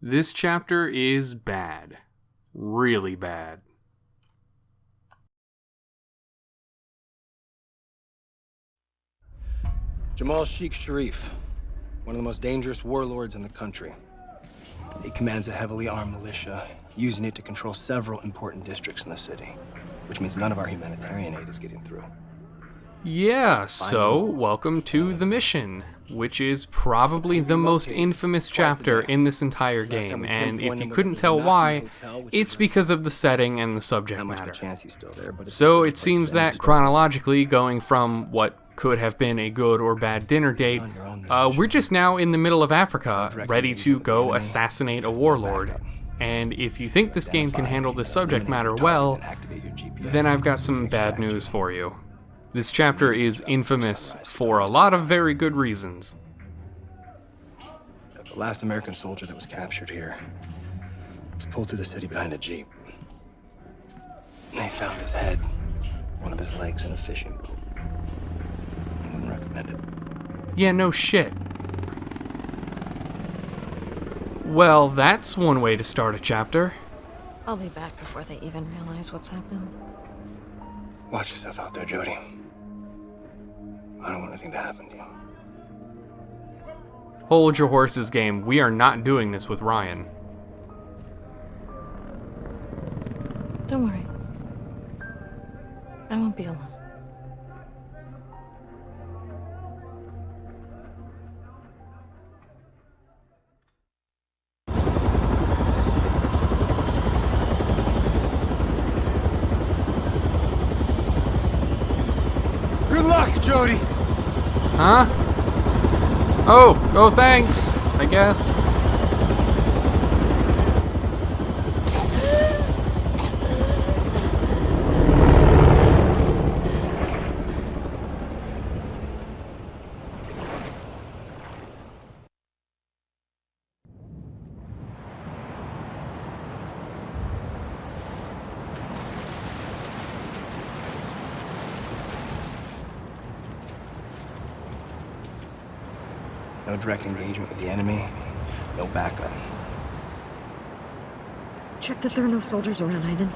This chapter is bad. Really bad. Jamal Sheikh Sharif, one of the most dangerous warlords in the country. He commands a heavily armed militia, using it to control several important districts in the city, which means none of our humanitarian aid is getting through. Yeah, so welcome to the mission, which is probably the most infamous chapter in this entire game, and if you couldn't tell why, it's because of the setting and the subject matter. So it seems that chronologically, going from what could have been a good or bad dinner date, we're just now in the middle of Africa, ready to go assassinate a warlord. And if you think this game can handle this subject matter well, then I've got some bad news for you. This chapter is infamous for a lot of very good reasons. The last American soldier that was captured here was pulled through the city behind a jeep. They found his head, one of his legs in a fishing boat. I wouldn't recommend it. Yeah, no shit. Well, that's one way to start a chapter. I'll be back before they even realize what's happened. Watch yourself out there, Jody. I don't want anything to happen to you. Hold your horses, game. We are not doing this with Ryan. Don't worry. I won't be alone. Good luck, Jody! Huh? Oh, thanks, I guess. No direct engagement with the enemy, no backup. Check that there are no soldiers around, Aiden.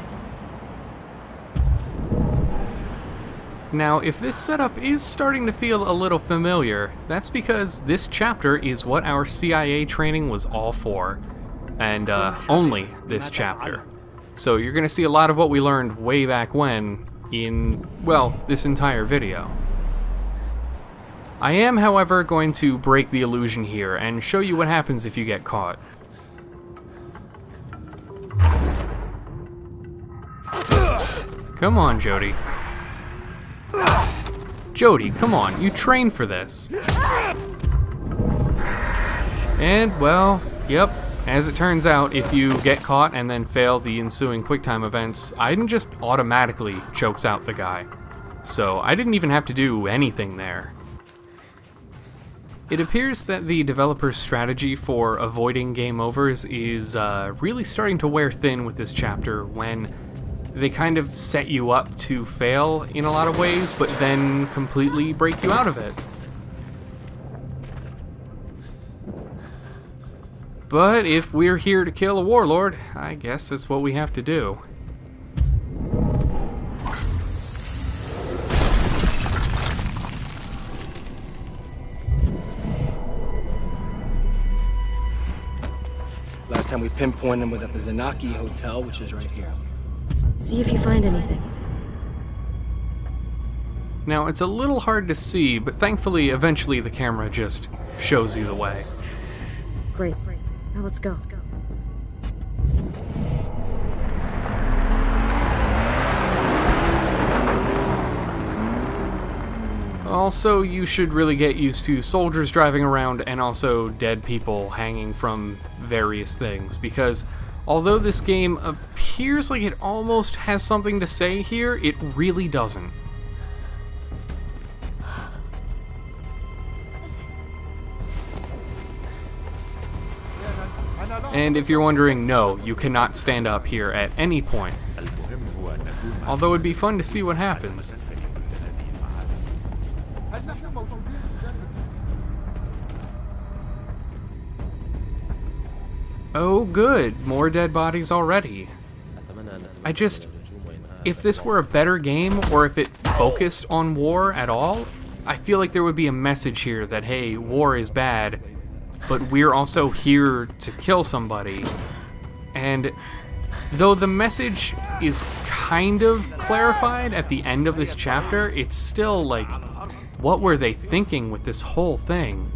Now, if this setup is starting to feel a little familiar, that's because this chapter is what our CIA training was all for. And only this chapter. So you're going to see a lot of what we learned way back when in, well, this entire video. I am, however, going to break the illusion here and show you what happens if you get caught. Come on, Jody. Jody, come on, you trained for this. And, well, yep, as it turns out, if you get caught and then fail the ensuing QuickTime events, Aiden just automatically chokes out the guy. So I didn't even have to do anything there. It appears that the developer's strategy for avoiding game overs is really starting to wear thin with this chapter when they kind of set you up to fail in a lot of ways, but then completely break you out of it. But if we're here to kill a warlord, I guess that's what we have to do. Last time we pinpointed him was at the Zanaki Hotel, which is right here. See if you find anything. Now, it's a little hard to see, but thankfully, eventually the camera just shows you the way. Great. Now let's go. Also, you should really get used to soldiers driving around and also dead people hanging from various things, because although this game appears like it almost has something to say here, it really doesn't. And if you're wondering, no, you cannot stand up here at any point. Although it'd be fun to see what happens. Oh good, more dead bodies already. If this were a better game, or if it focused on war at all, I feel like there would be a message here that, hey, war is bad, but we're also here to kill somebody. And though the message is kind of clarified at the end of this chapter, it's still like, what were they thinking with this whole thing?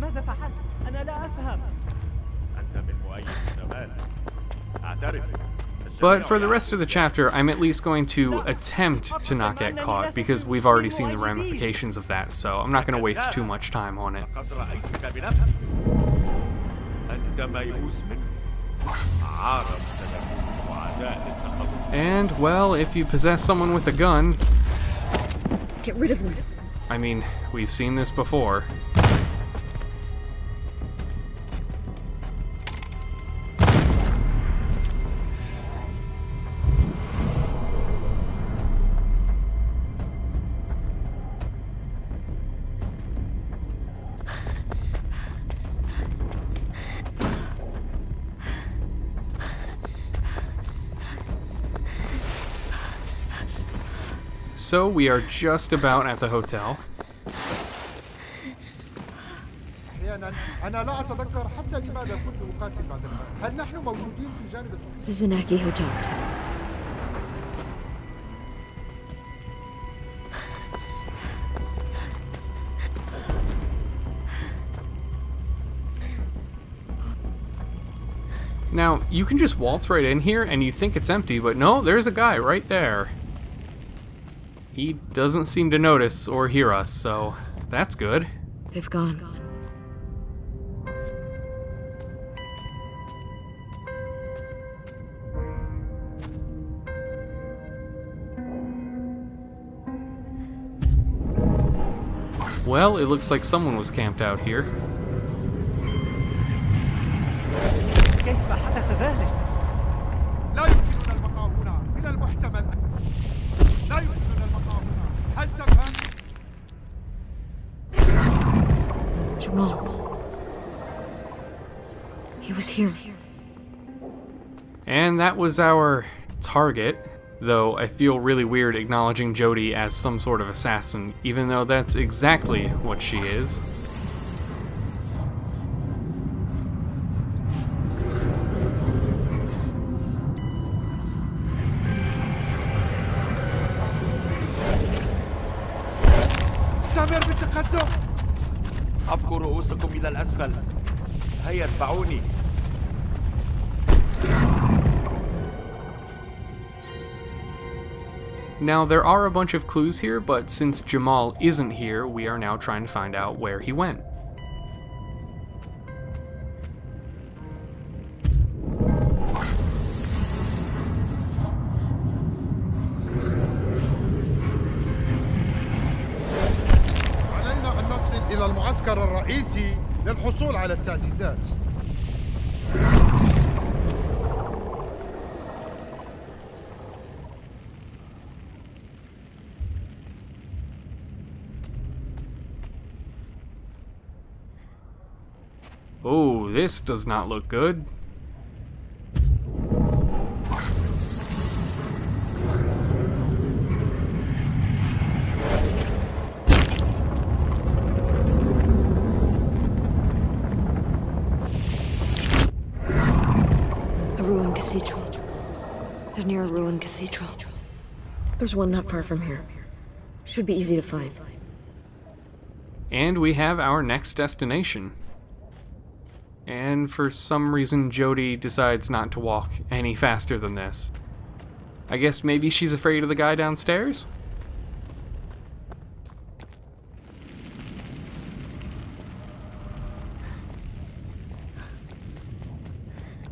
But for the rest of the chapter, I'm at least going to attempt to not get caught, because we've already seen the ramifications of that, so I'm not going to waste too much time on it. And, well, if you possess someone with a gun... Get rid of them. I mean, we've seen this before. So we are just about at the hotel. This is an Aki hotel. Now, you can just waltz right in here and you think it's empty, but no, there's a guy right there. He doesn't seem to notice or hear us, so that's good. They've gone. Well, it looks like someone was camped out here. Jamal. He was here. And that was our target, though I feel really weird acknowledging Jodie as some sort of assassin, even though that's exactly what she is. استمر بالتقدم. أبقوا رؤوسكم إلى الأسفل. هيا اتبعوني. Now, there are a bunch of clues here, but since Jamal isn't here, we are now trying to find out where he went. علينا أن نصل إلى المعسكر الرئيسي للحصول على التعزيزات. Oh, this does not look good. A ruined cathedral. They're near a ruined cathedral. There's one not far from here. Should be easy to find. And we have our next destination. And for some reason, Jodie decides not to walk any faster than this. I guess maybe she's afraid of the guy downstairs?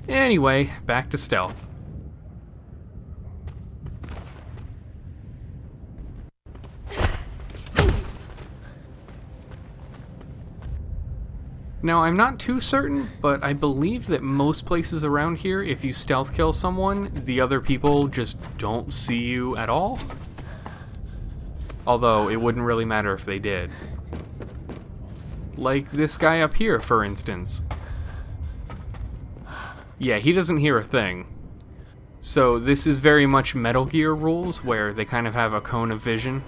Anyway, back to stealth. Now, I'm not too certain, but I believe that most places around here, if you stealth kill someone, the other people just don't see you at all. Although, it wouldn't really matter if they did. Like this guy up here, for instance. Yeah, he doesn't hear a thing. So this is very much Metal Gear rules, where they kind of have a cone of vision.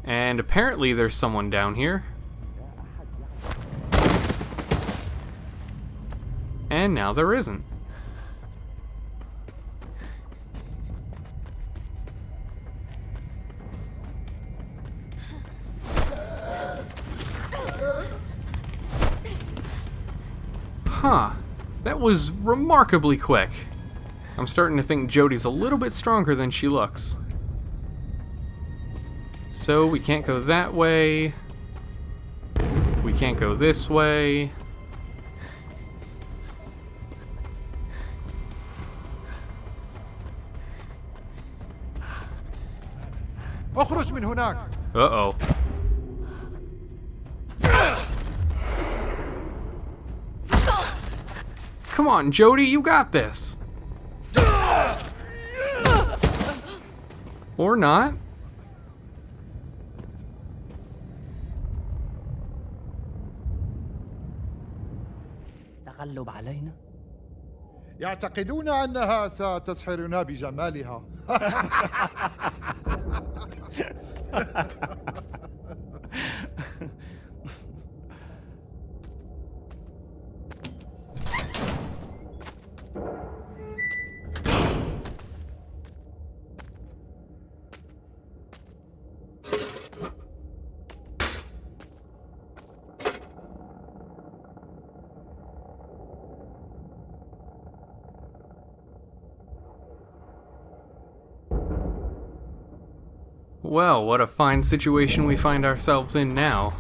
And apparently there's someone down here. And now there isn't. Huh. That was remarkably quick. I'm starting to think Jodie's a little bit stronger than she looks. So we can't go that way. We can't go this way. اخرج من هناك. Uh-oh. Come on, Jodie, you got this. Or not. تقلب علينا. يعتقدون أنها ستسحرنا بجمالها. Well, what a fine situation we find ourselves in now.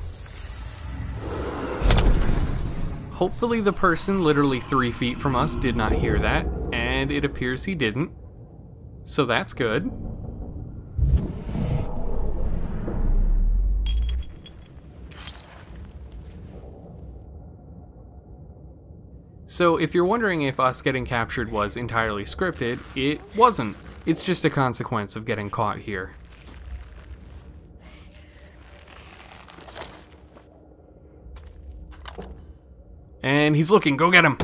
Hopefully the person literally 3 feet from us did not hear that, and it appears he didn't. So that's good. So if you're wondering if us getting captured was entirely scripted, it wasn't. It's just a consequence of getting caught here. And he's looking, go get him!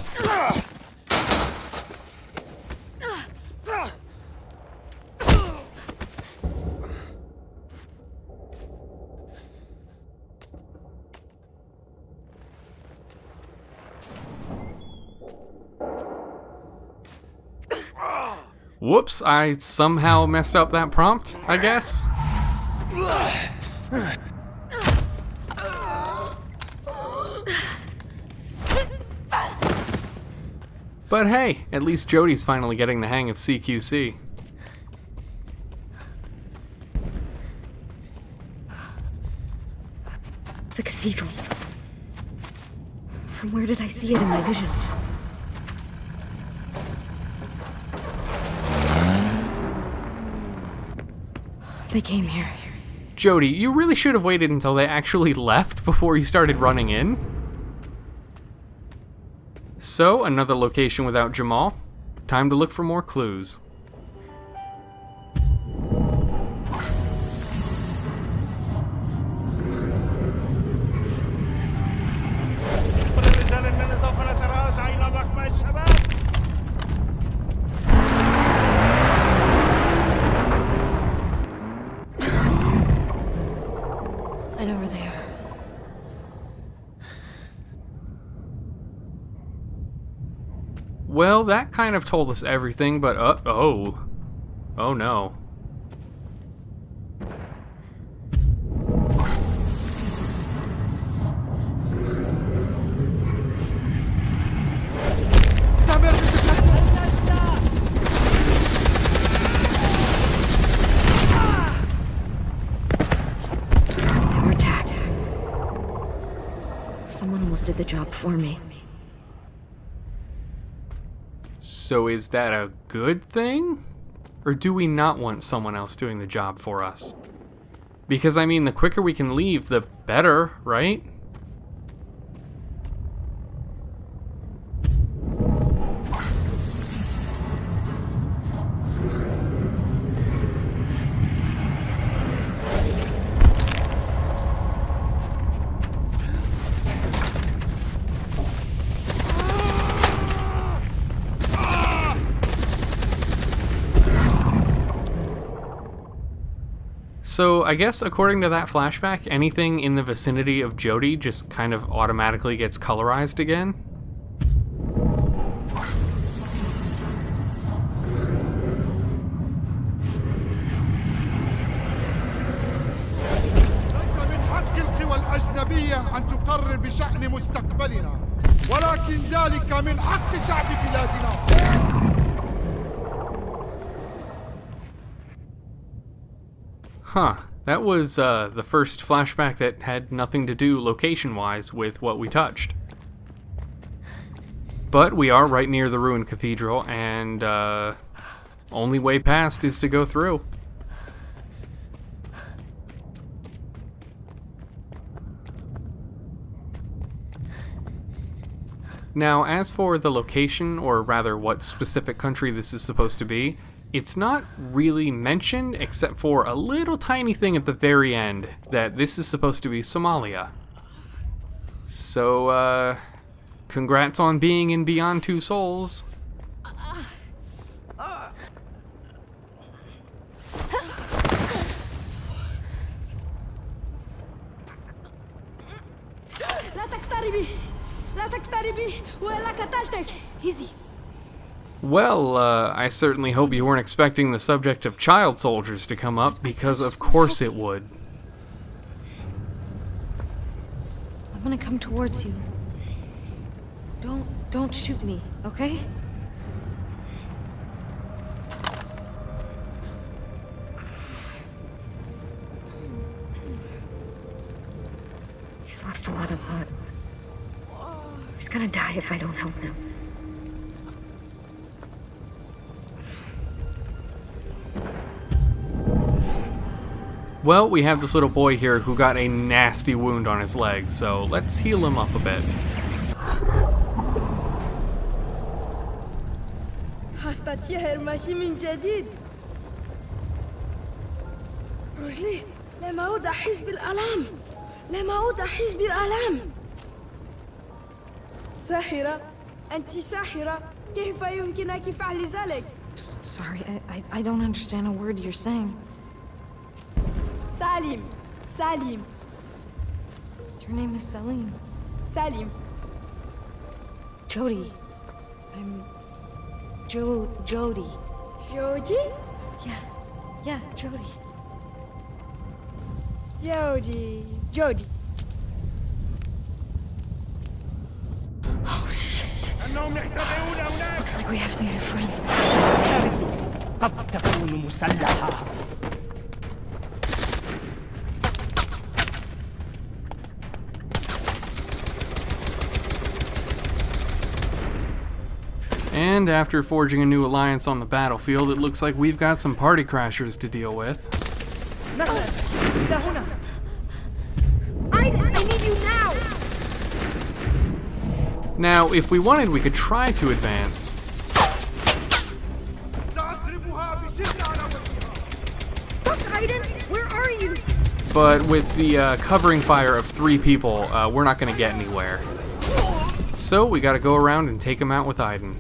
Whoops, I somehow messed up that prompt, I guess. But hey, at least Jodie's finally getting the hang of CQC. The cathedral. From where did I see it in my vision? They came here. Jodie, you really should have waited until they actually left before you started running in. So, another location without Jamal. Time to look for more clues. I know where they are. Well, that kind of told us everything, but oh no. They were attacked. Someone almost did the job for me. So is that a good thing? Or do we not want someone else doing the job for us? Because, I mean, the quicker we can leave, the better, right? So I guess according to that flashback, anything in the vicinity of Jody just kind of automatically gets colorized again. ليس من حق القوى الأجنبية أن تقرر بشأن مستقبلنا، ولكن ذلك من حق شعب بلادنا. Huh. That was the first flashback that had nothing to do location-wise with what we touched. But we are right near the ruined cathedral, and only way past is to go through. Now, as for the location, or rather what specific country this is supposed to be, it's not really mentioned except for a little tiny thing at the very end that this is supposed to be Somalia. So, congrats on being in Beyond Two Souls. Easy. Well, I certainly hope you weren't expecting the subject of child soldiers to come up, because of course it would. I'm gonna come towards you. Don't shoot me, okay? He's lost a lot of blood. He's gonna die if I don't help him. Well, we have this little boy here who got a nasty wound on his leg, so let's heal him up a bit. هستتشهر ماشي من جديد. رجلي لم أعود أحس بالآلام. لم أعود أحس بالآلام. ساحرة، أنت ساحرة. كيف يمكنك فعل ذلك؟ Sorry, I don't understand a word you're saying. Salim. Salim. Your name is Salim. Salim. Jody. I'm Jody. Jody? Yeah, Jody. Jody. Oh shit. Looks like we have some new friends. قد تكون مسلحة. And after forging a new alliance on the battlefield, it looks like we've got some party crashers to deal with. I need you now! Now, if we wanted, we could try to advance. Dr. Aiden, where are you? But with the covering fire of 3 people, we're not going to get anywhere. So we got to go around and take him out with Aiden.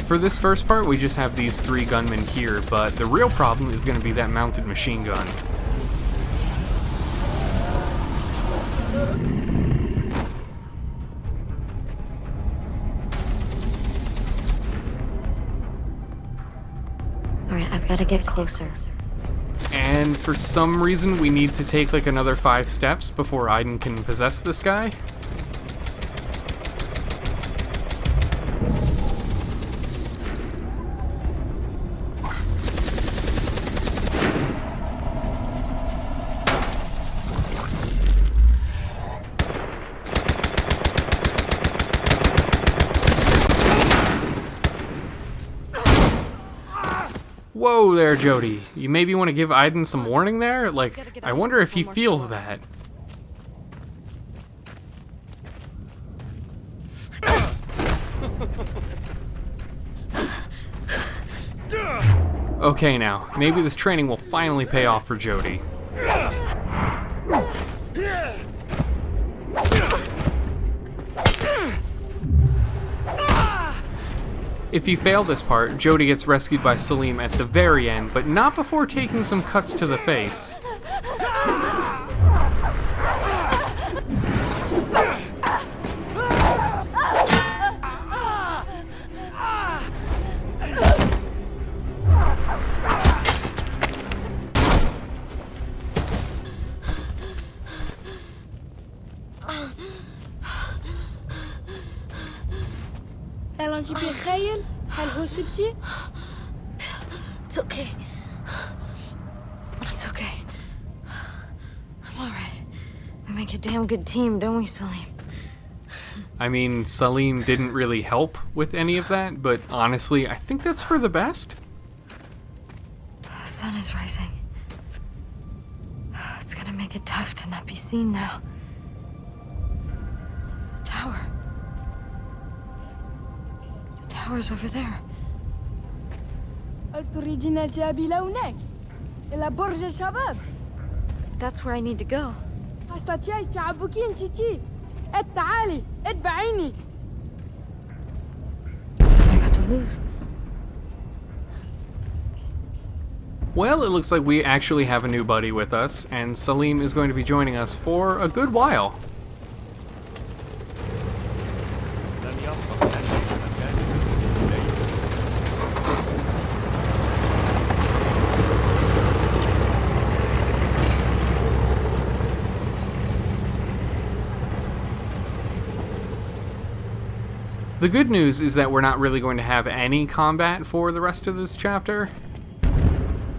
For this first part, we just have these 3 gunmen here, but the real problem is going to be that mounted machine gun. Alright, I've got to get closer. And for some reason, we need to take like another 5 steps before Aiden can possess this guy. Whoa there, Jody. You maybe want to give Aiden some warning there? Like, I wonder if he feels that. Okay now, maybe this training will finally pay off for Jody. If you fail this part, Jodie gets rescued by Salim at the very end, but not before taking some cuts to the face. أنتِ بخير؟ هل هربتِ؟ It's okay. It's okay. I'm alright. We make a damn good team, don't we, Salim? I mean, Salim didn't really help with any of that, but honestly, I think that's for the best. The sun is rising. It's gonna make it tough to not be seen now. The tower. The tower's over there. هل تريدين الذهاب إلى هناك؟ إلى برج الشباب؟ That's where I need to go. أستطيع استيعابك انتي؟ تعالي اتبعيني. I got to lose. Well, it looks like we actually have a new buddy with us, and Salim is going to be joining us for a good while. The good news is that we're not really going to have any combat for the rest of this chapter.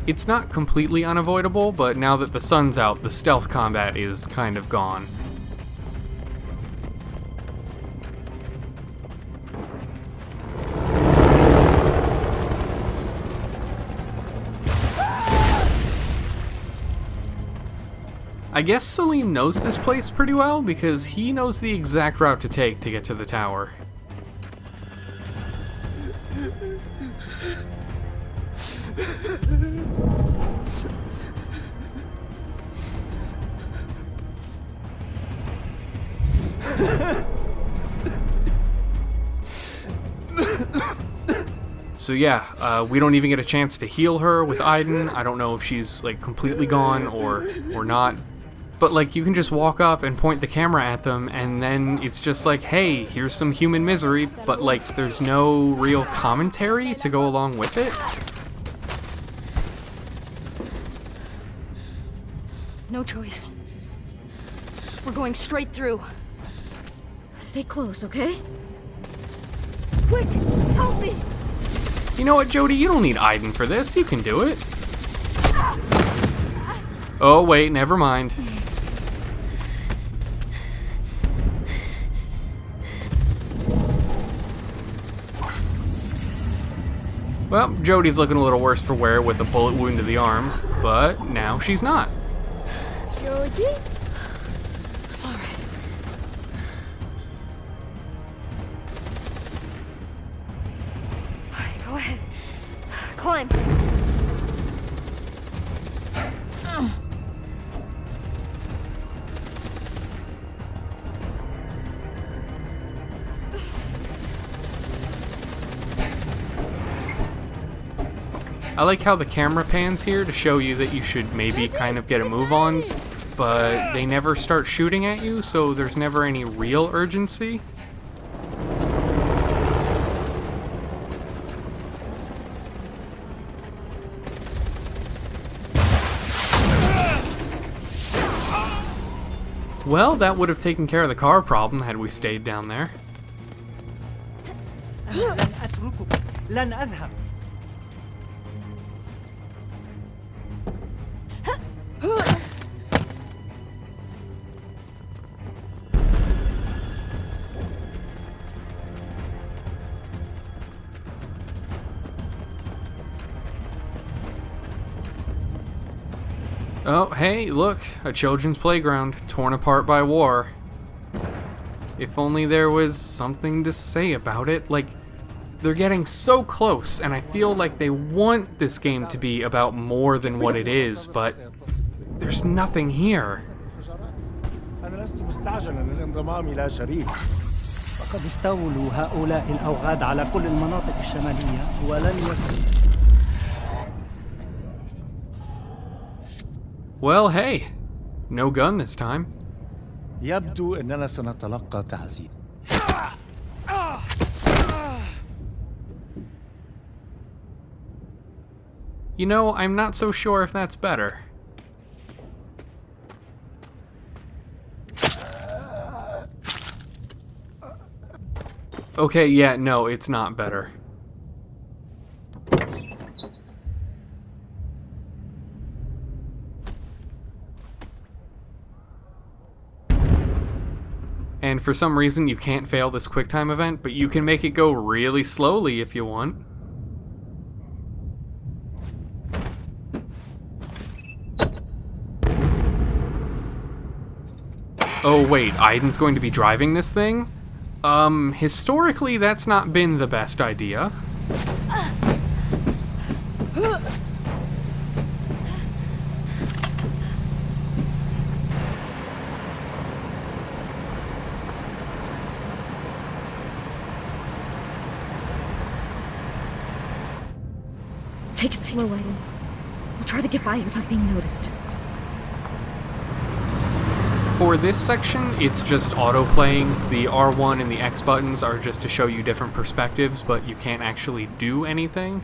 It's not completely unavoidable, but now that the sun's out, the stealth combat is kind of gone. I guess Salim knows this place pretty well because he knows the exact route to take to get to the tower. So yeah, we don't even get a chance to heal her with Aiden. I don't know if she's like completely gone or not. But like you can just walk up and point the camera at them and then it's just like, hey, here's some human misery, but like there's no real commentary to go along with it. No choice. We're going straight through. Stay close, okay? Quick, help me! You know what, Jodie? You don't need Aiden for this. You can do it. Oh, wait, never mind. Well, Jodie's looking a little worse for wear with a bullet wound to the arm, but now she's not. Jodie? All right. All right, go ahead. Climb. I like how the camera pans here to show you that you should maybe kind of get a move on, but they never start shooting at you, so there's never any real urgency. Well, that would have taken care of the car problem had we stayed down there. أنا لن أتركك. لن أذهب. Oh, hey, look, a children's playground, torn apart by war. If only there was something to say about it. Like, they're getting so close, and I feel like they want this game to be about more than what it is, but there's nothing here. أنا لست مستعجلا للانضمام إلى شريك. فقد استولوا هؤلاء الأوغاد على كل المناطق الشمالية ولن يكن. Well, hey, no gun this time. يبدو أننا سنتلقى تعزيز. You know, I'm not so sure if that's better. Okay, yeah, no, it's not better. And for some reason, you can't fail this QuickTime event, but you can make it go really slowly if you want. Oh wait, Aiden's going to be driving this thing? Historically, that's not been the best idea. Take it slow, Aiden. We'll try to get by without being noticed. For this section, it's just auto-playing. The R1 and the X buttons are just to show you different perspectives, but you can't actually do anything.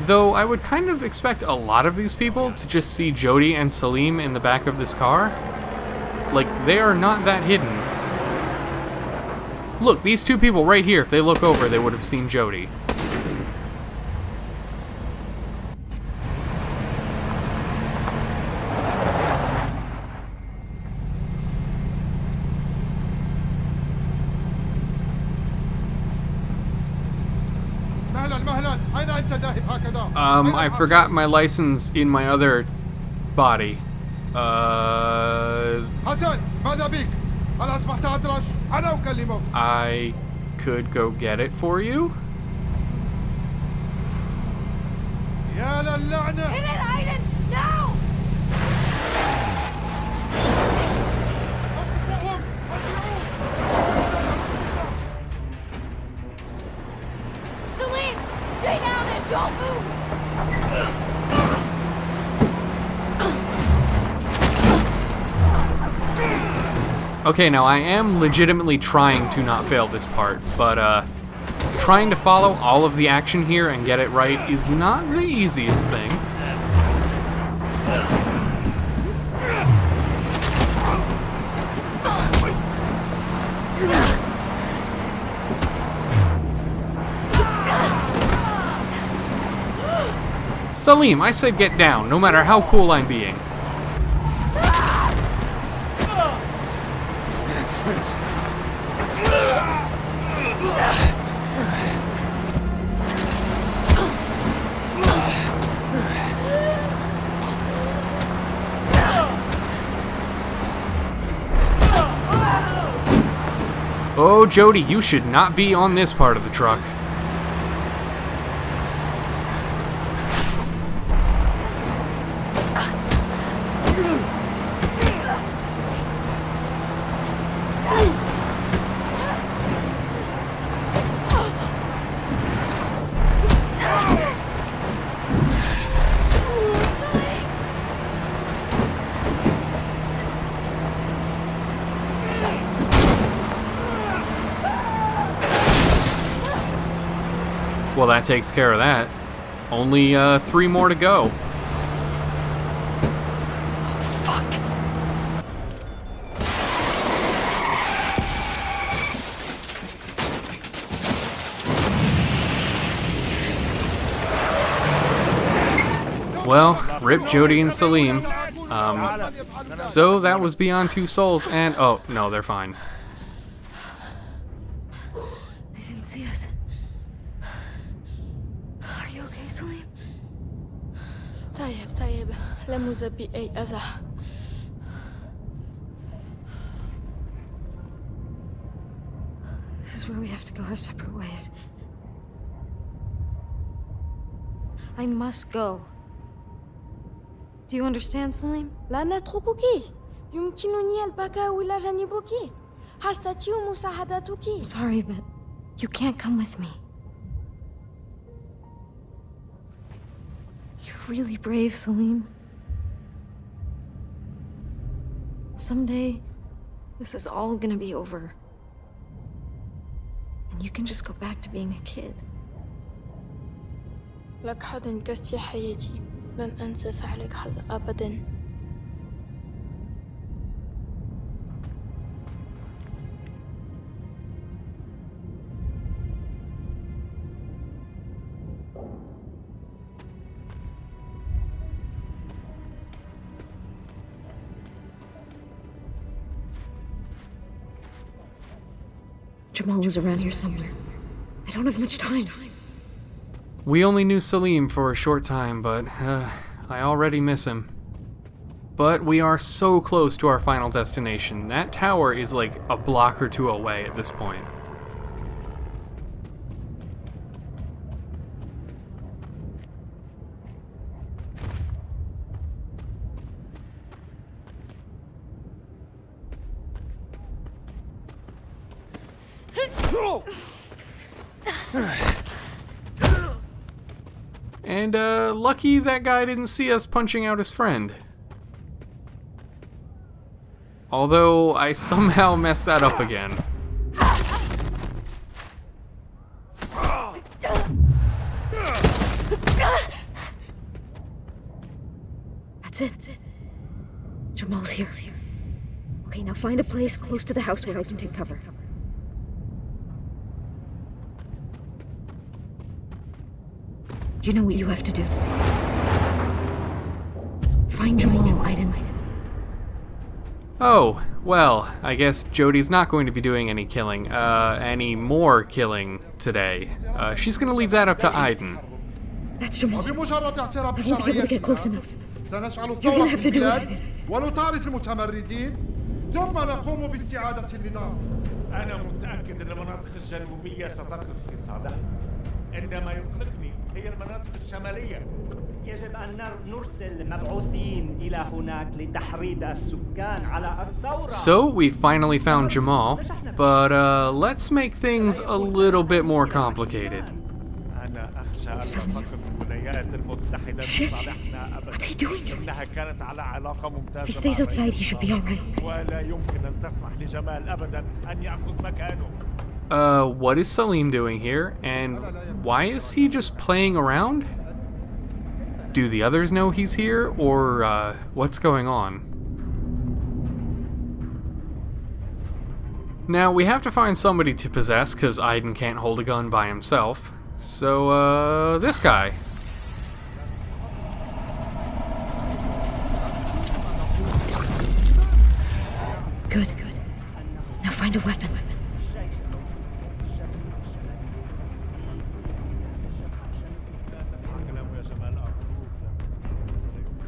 Though I would kind of expect a lot of these people to just see Jody and Salim in the back of this car. Like, they are not that hidden. Look, these two people right here, if they look over, they would have seen Jody. I forgot my license in my other body. I could go get it for you? Hit it, Aiden! Now! Salim, stay down and don't move! Okay, now I am legitimately trying to not fail this part, but trying to follow all of the action here and get it right is not the easiest thing. Salim, I said get down, no matter how cool I'm being. Oh, Jody, you should not be on this part of the truck. Well, that takes care of that. Only 3 more to go. Fuck! Well, rip Jody and Salim. So that was Beyond Two Souls, and oh no, they're fine. They didn't see us. Are you okay, Salim? طيب لم يصب بي أي أذى. This is where we have to go our separate ways. I must go. Do you understand, Salim? لا نتركك. يمكنني البقاء إلى جانبك حستطيع مساعدتك. I'm sorry, but you can't come with me. You're really brave, Salim. Someday, this is all gonna be over. And you can just go back to being a kid. لقد أنقذت حياتي. لن أنسى فعلك هذا أبداً. Jamal was around here somewhere. I don't have much time. We only knew Salim for a short time, but I already miss him. But we are so close to our final destination. That tower is like a block or two away at this point. And, lucky that guy didn't see us punching out his friend. Although, I somehow messed that up again. That's it. Jamal's here. Okay, now find a place close to the house where I can take cover. You know what you have to do. Find Jamal, Aiden. Oh, well, I guess Jodie's not going to be doing any killing, any more killing today. She's gonna leave that up to Aiden. That's Jamal. وبمجرد اعتراف I won't be able to get close بشرعيتنا enough. سنشعل You're الثورة gonna في have to do البلاد it. ونطارد المتمردين ثم نقوم باستعادة النظام. أنا متأكد أن المناطق الجنوبية ستقف في صالحنا. عندما يقلقني هي المناطق الشمالية. يجب أن نرسل مبعوثين إلى هناك لتحريض السكان على الثورة. So, we finally found Jamal, but let's make things a little bit more complicated. أنا أخشى أن تقف الولايات المتحدة بصالحنا أبدا. What's he doing? إنها كانت على علاقة ممتازة. If he stays outside, he should be alright. ولا يمكن أن تسمح لجمال أبدا أن يأخذ مكانه. What is Salim doing here? And why is he just playing around? Do the others know he's here? Or, what's going on? Now, we have to find somebody to possess, because Aiden can't hold a gun by himself. So, this guy. Good. Now find a weapon.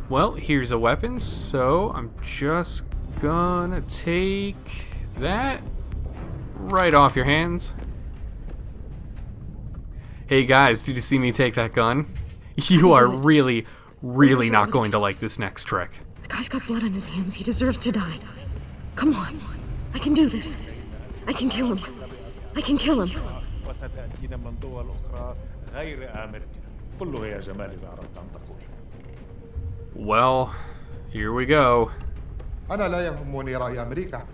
Well, here's a weapon, so I'm just gonna take that right off your hands. Hey guys, did you see me take that gun? You are really not going to like this next trick. The guy's got blood on his hands. He deserves to die. Come on. I can do this. I can kill him. I can kill him. وستأتينا من دول أخرى غير أمريكا. كله يا جمال إذا أردت أن تقول. Well, here we go. أنا لا يهمني رأي أمريكا.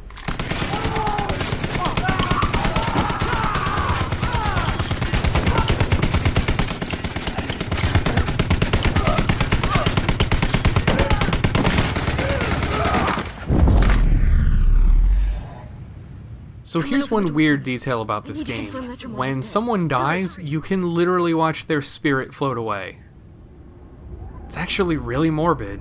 So here's one weird detail about this game. When someone dies, you can literally watch their spirit float away. It's actually really morbid.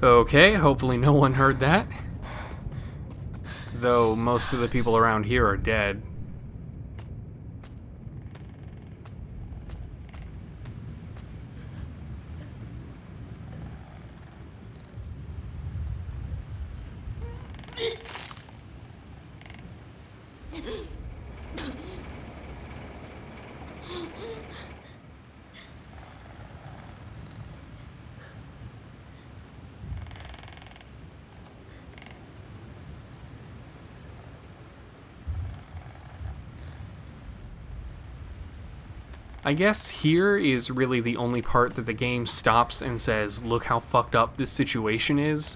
Okay, hopefully no one heard that. Though most of the people around here are dead. I guess here is really the only part that the game stops and says, look how fucked up this situation is,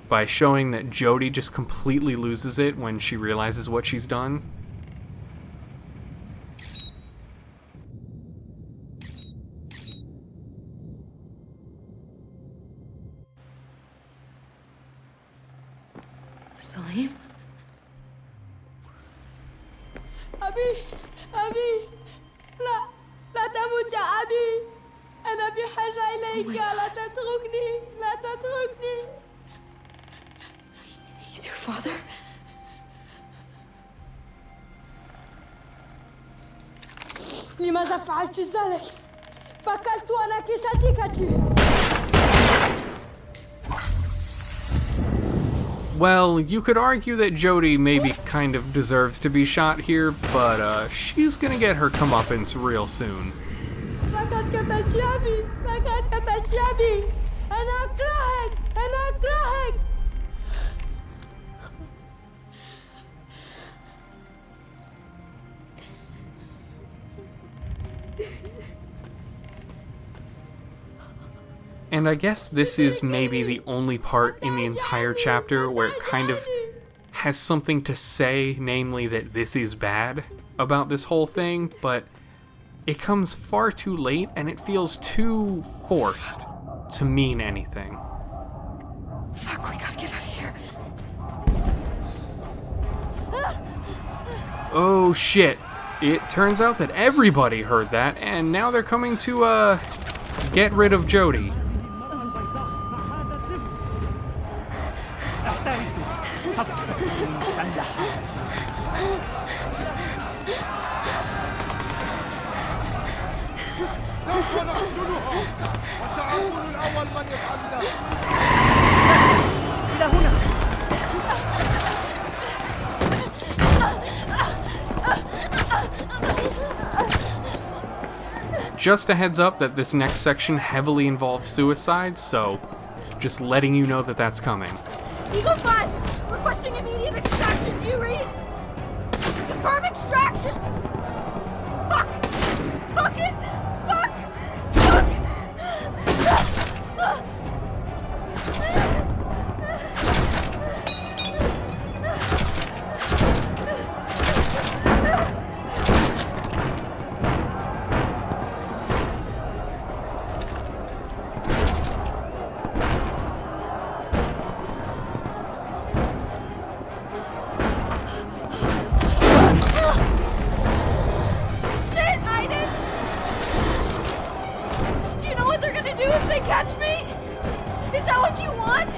by showing that Jodie just completely loses it when she realizes what she's done. Salim? أبي أبي لا لا تموت يا أبي أنا بحاجة إليك لا تتركني لا تتركني He's your father? لماذا فعلت ذلك؟ فكرت أنك صديقتي. Well, you could argue that Jodie maybe kind of deserves to be shot here, but she's gonna get her comeuppance real soon. لقد قتلت أبي لقد قتلت أبي أنا أكرهك أنا أكرهك. And I guess this is maybe the only part in the entire chapter where it kind of has something to say, namely that this is bad about this whole thing, but it comes far too late and it feels too forced to mean anything. Fuck, we gotta get out of here. Oh shit. It turns out that everybody heard that, and now they're coming to, get rid of Jodie. سوف نقتلها وسأكون الأول من يفعل ذلك. إلى هنا. Just a heads up that this next section heavily involves suicide, so just letting you know that that's coming. Eagle 5, requesting immediate extraction. Do you read? Confirm extraction. Fuck! Fuck it! Fuck! Fuck! Catch me? Is that what you want?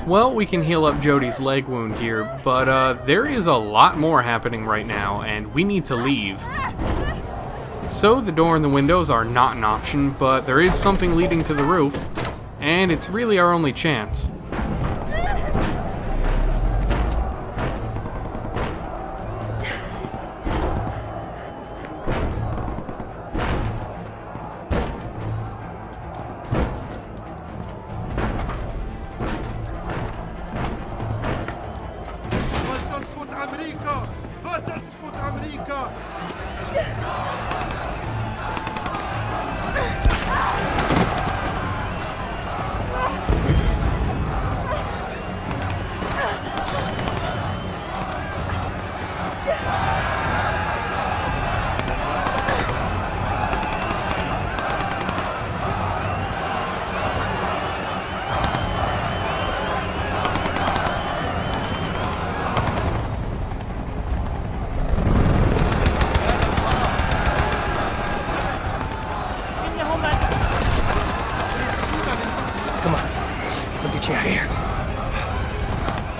Well, we can heal up Jodie's leg wound here, but there is a lot more happening right now, and we need to leave. So the door and the windows are not an option, but there is something leading to the roof. And it's really our only chance. فلتسقط أمريكا فتسقط أمريكا.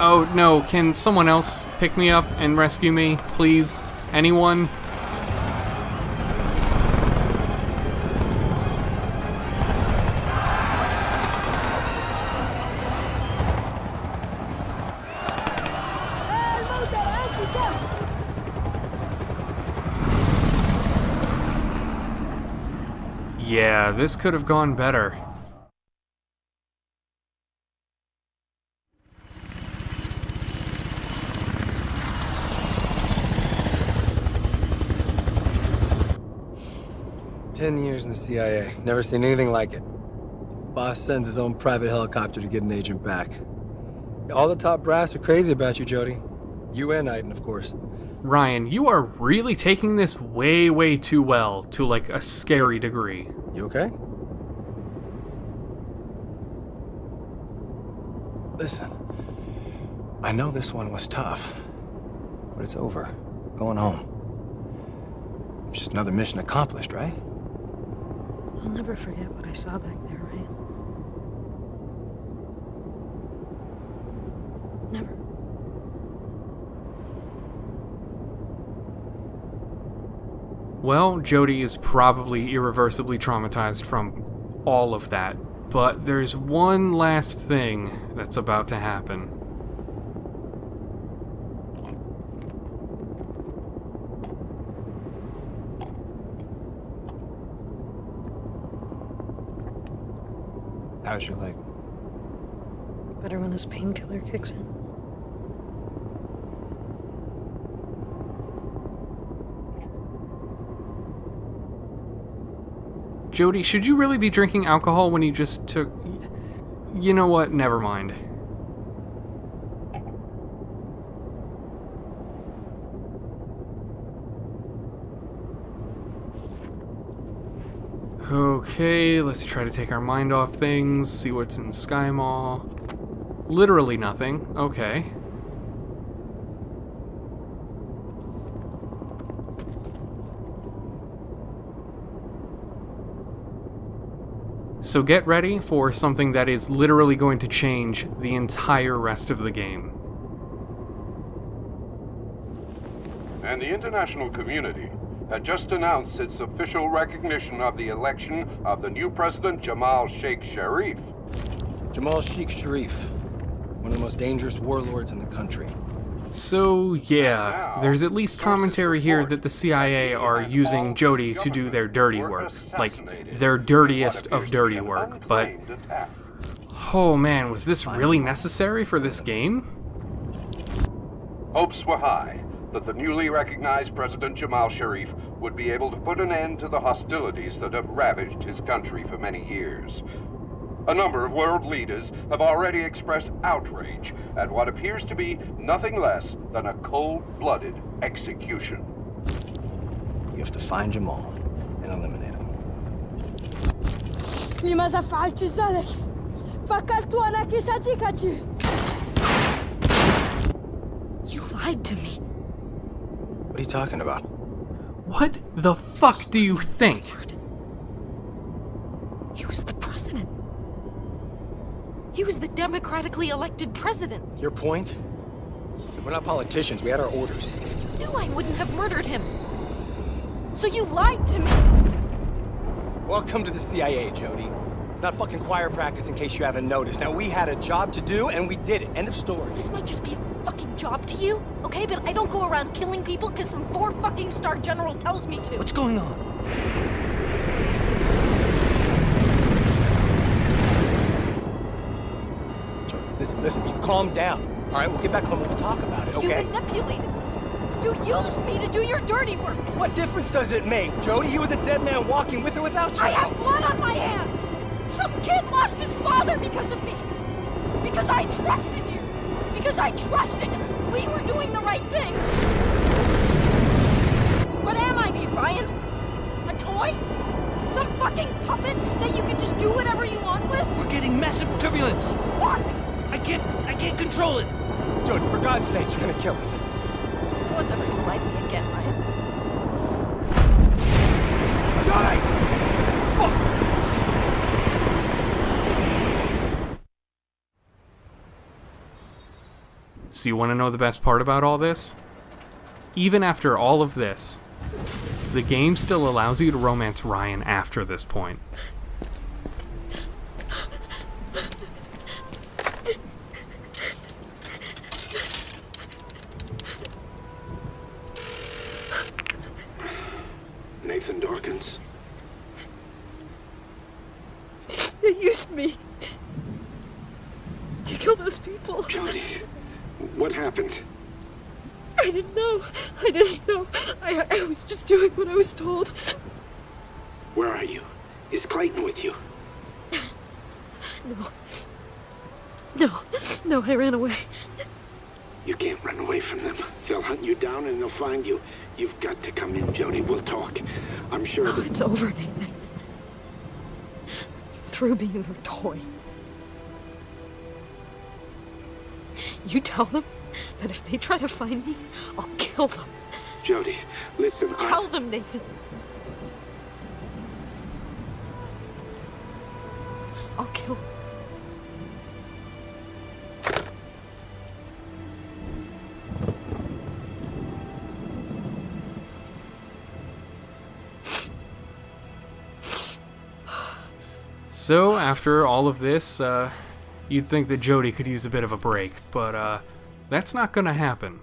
Oh no, can someone else pick me up and rescue me, please? Anyone? Yeah, this could have gone better. "10 years in the CIA. Never seen anything like it. Boss sends his own private helicopter to get an agent back. All the top brass are crazy about you, Jody. You and Aiden, of course. Ryan, you are really taking this way, way too well, to like a scary degree. You okay? Listen, I know this one was tough, but it's over. Going home. It's just another mission accomplished, right? I'll never forget what I saw back there, Ryan. Never. Well, Jody is probably irreversibly traumatized from all of that, but there's one last thing that's about to happen. How's your leg? Better when this painkiller kicks in. Jody, should you really be drinking alcohol when you just took... You know what? Never mind. Okay, let's try to take our mind off things, see what's in Sky Mall. Literally nothing. Okay. So get ready for something that is literally going to change the entire rest of the game. And the international community had just announced its official recognition of the election of the new president, Jamal Sheikh Sharif. Jamal Sheikh Sharif, one of the most dangerous warlords in the country. So yeah, there's at least commentary here that the CIA are using Jody to do their dirty work. Like, their dirtiest of dirty work, but... Oh man, was this really necessary for this game? Hopes were high that the newly recognized President Jamal Sharif would be able to put an end to the hostilities that have ravaged his country for many years. A number of world leaders have already expressed outrage at what appears to be nothing less than a cold-blooded execution. We have to find Jamal and eliminate him. لماذا فعلت ذلك؟ فكرت أنك صديقتي. You lied to me. What are you talking about? What the fuck do you think? He was the president. He was the democratically elected president. Your point? We're not politicians. We had our orders. You knew I wouldn't have murdered him. So you lied to me. Welcome to the CIA, Jody. It's not fucking choir practice in case you haven't noticed. Now, we had a job to do, and we did it. End of story. This might just be a fucking job to you, okay? But I don't go around killing people because some 4-fucking-star general tells me to. What's going on? Listen, you calm down. All right, we'll get back home and we'll talk about it, okay? You manipulated me. You used me to do your dirty work. What difference does it make, Jody? He was a dead man walking with or without you. I have blood on my hands. Some kid lost his father because of me. Because I trusted you. Because I trusted we were doing the right thing. What am I, B. Ryan? A toy? Some fucking puppet that you can just do whatever you want with? We're getting massive turbulence. Fuck! I can't control it. Jody, for God's sake, you're gonna kill us. No one's ever gonna like me again, Ryan. Jody! Fuck! So you want to know the best part about all this? Even after all of this, the game still allows you to romance Ryan after this point. They used me to kill those people. Jody, what happened? I didn't know. I didn't know. I was just doing what I was told. Where are you? Is Clayton with you? No, I ran away. You can't run away from them. They'll hunt you down and they'll find you. You've got to come in, Jody. We'll talk. I'm sure No, it's over, Nathan. Through being their toy. You tell them that if they try to find me, I'll kill them. Jody, listen, Tell them, Nathan. I'll kill them. So, after all of this, you'd think that Jody could use a bit of a break, but that's not gonna happen.